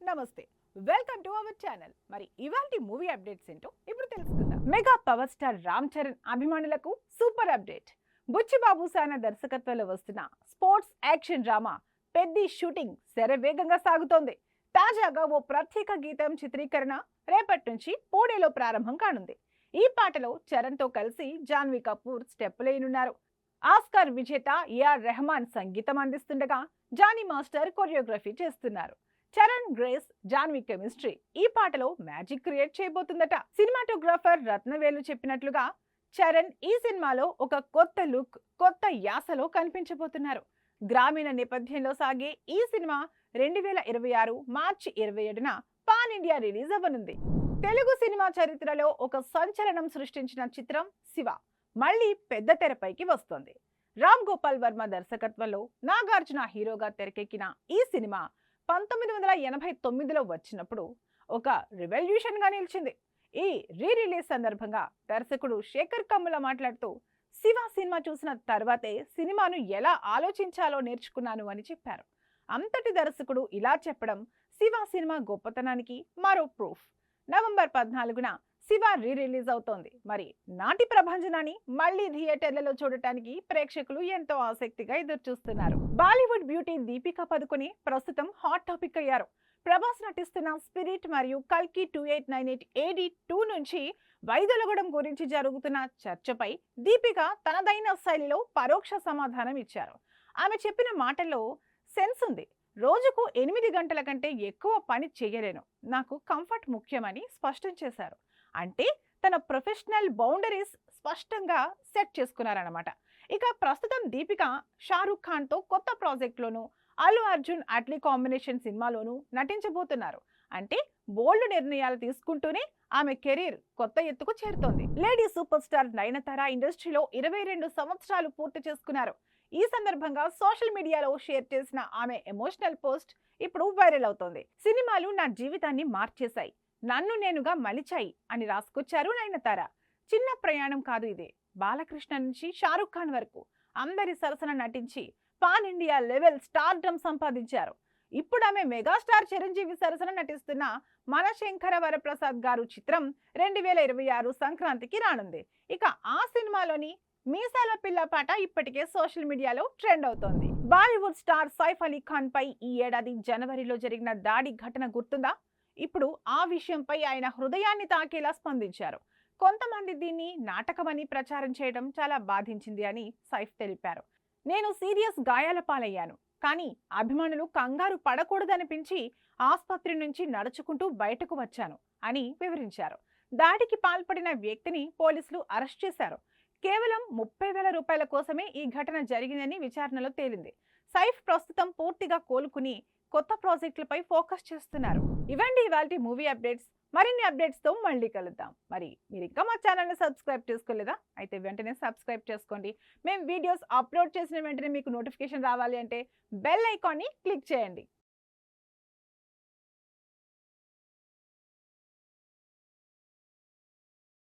నమస్తే, welcome to our channel. మరి ఇవాల్టి మూవీ అప్డేట్స్ ఏంటో ఇప్పుడు తెలుసుకుందాం. Mega power star Ram Charan అభిమానులకు సూపర్ అప్డేట్. బుచ్చిబాబు సానా దర్శకత్వంలో వస్తున్న sports action drama Peddi shooting శరవేగంగా సాగుతోంది. తాజాగా ఓ ప్రత్యేక గీతం చిత్రీకరణ రేపటి నుంచి పూణేలో ప్రారంభం కానుంది. ఈ పాటలో చరణ్ తో కలిసి జాన్వీ కపూర్ స్టెప్పులేయనున్నారు. ఆస్కార్ విజేత ఏఆర్ రెహమాన్ సంగీతం అందిస్తుండగా జానీ మాస్టర్ కొరియోగ్రఫీ చేస్తున్నారు. చరణ్, గ్రేస్, జాన్వీ కెమిస్ట్రీ ఈ పాటలో మ్యాజిక్ క్రియేట్ చేయబోతుందట. సినిమాటోగ్రాఫర్ రత్నవేలు చెప్పినట్లుగా చరణ్ ఈ సినిమాలో ఒక కొత్త లుక్, కొత్త యాసలో కనిపించబోతున్నారు. గ్రామీణ నేపథ్యంలో సాగే ఈ సినిమా 2026 మార్చి 27న పాన్ ఇండియా రిలీజ్ అవ్వనుంది. తెలుగు సినిమా చరిత్రలో ఒక సంచలనం సృష్టించిన చిత్రం శివ మళ్లీ పెద్ద తెరపైకి వస్తోంది. రామ్ గోపాల్ వర్మ దర్శకత్వంలో నాగార్జున హీరోగా తెరకెక్కిన ఈ సినిమా 1989లో వచ్చినప్పుడు ఒక రెవల్యూషన్ గా నిలిచింది. ఈ రిలీజ్ సందర్భంగా దర్శకుడు శేఖర్ కమ్ముల మాట్లాడుతూ, శివ సినిమా చూసిన తర్వాతే సినిమాను ఎలా ఆలోచించాలో నేర్చుకున్నాను అని చెప్పారు. అంతటి దర్శకుడు ఇలా చెప్పడం శివ సినిమా గొప్పతనానికి మరో ప్రూఫ్. నవంబర్ 14న శివ రిలీజ్ అవుతోంది. మరి నాటి ప్రభంజనాన్ని మళ్లీ థియేటర్లలో చూడటానికి ప్రేక్షకులు ఎంతో ఆసక్తిగా ఎదురు చూస్తున్నారు. బాలీవుడ్ బ్యూటీ దీపికా పదుకొనే ప్రస్తుతం హాట్ టాపిక్ అయ్యారు. ప్రభాస్ నటిస్తున్న స్పిరిట్ మరియు కల్కి 2898 AD 2 నుంచి వైదొలగడం గురించి జరుగుతున్న చర్చపై దీపిక తనదైన శైలిలో పరోక్ష సమాధానం ఇచ్చారు. ఆమె చెప్పిన మాటల్లో సెన్స్ ఉంది. రోజుకు 8 గంటల కంటే ఎక్కువ పని చేయలేను, నాకు కంఫర్ట్ ముఖ్యమని స్పష్టం చేశారు. అంటే తన ప్రొఫెషనల్ బౌండరీస్ స్పష్టంగా సెట్ చేసుకున్నారన్నమాట. ఇక ప్రస్తుతం దీపిక షారూఖ్ ఖాన్ తో కొత్త ప్రాజెక్ట్లోనూ, అల్లు అర్జున్ అట్లీ కాంబినేషన్ సినిమాలోనూ నటించబోతున్నారు. అంటే బోల్డ్ నిర్ణయాలు తీసుకుంటూనే ఆమె కెరీర్ కొత్త ఎత్తుకు చేరుతోంది. లేడీ సూపర్ స్టార్ నయనతార ఇండస్ట్రీలో 22 సంవత్సరాలు పూర్తి చేసుకున్నారు. ఈ సందర్భంగా సోషల్ మీడియాలో షేర్ చేసిన ఆమె ఎమోషనల్ పోస్ట్ ఇప్పుడు వైరల్ అవుతోంది. సినిమాలు నా జీవితాన్ని మార్చేశాయి, నన్ను నేనుగా మలిచాయి అని రాసుకొచ్చారు నయనతార. చిన్న ప్రయాణం కాదు ఇదే. బాలకృష్ణ నుంచి షారూఖ్ ఖాన్ వరకు అందరి సరసన నటించి పాన్ ఇండియా లెవెల్ స్టార్డమ్ సంపాదించారు. ఇప్పుడు ఆమె మెగాస్టార్ చిరంజీవి సరసన నటిస్తున్న మనశంకర వరప్రసాద్ గారు చిత్రం 2026 సంక్రాంతికి రానుంది. ఇక ఆ సినిమాలోని మీసాల పిల్ల పాట ఇప్పటికే సోషల్ మీడియాలో ట్రెండ్ అవుతోంది. బాలీవుడ్ స్టార్ సైఫ్ అలీ ఖాన్ పై ఈ ఏడాది జనవరిలో జరిగిన దాడి ఘటన గుర్తుందా? ఇప్పుడు ఆ విషయంపై ఆయన హృదయాన్ని తాకేలా స్పందించారు. కొంతమంది దీన్ని నాటకమని ప్రచారం చేయడం చాలా బాధించింది అని సైఫ్ తెలిపారు. నేను సీరియస్ గాయాల పాలయ్యాను, కానీ అభిమానులు కంగారు పడకూడదనిపించి ఆసుపత్రి నుంచి నడుచుకుంటూ బయటకు వచ్చాను అని వివరించారు. దాడికి పాల్పడిన వ్యక్తిని పోలీసులు అరెస్ట్ చేశారు. కేవలం 30,000 రూపాయల కోసమే ఈ ఘటన జరిగిందని విచారణలో తేలింది. సైఫ్ ప్రస్తుతం పూర్తిగా కోలుకుని కొత్త ప్రాజెక్టులపై ఫోకస్ చేస్తున్నారు. ఇవండి ఇవాల్టి మూవీ అప్డేట్స్. మరిన్ని అప్డేట్స్ తో మళ్ళీ కలుద్దాం. మరి మీరు ఇంకా మా ఛానల్ని సబ్స్క్రైబ్ చేసుకోలేదా? అయితే వెంటనే సబ్స్క్రైబ్ చేసుకోండి. మేము వీడియోస్ అప్లోడ్ చేసిన వెంటనే మీకు నోటిఫికేషన్ రావాలి అంటే బెల్ ఐకాన్ని క్లిక్ చేయండి.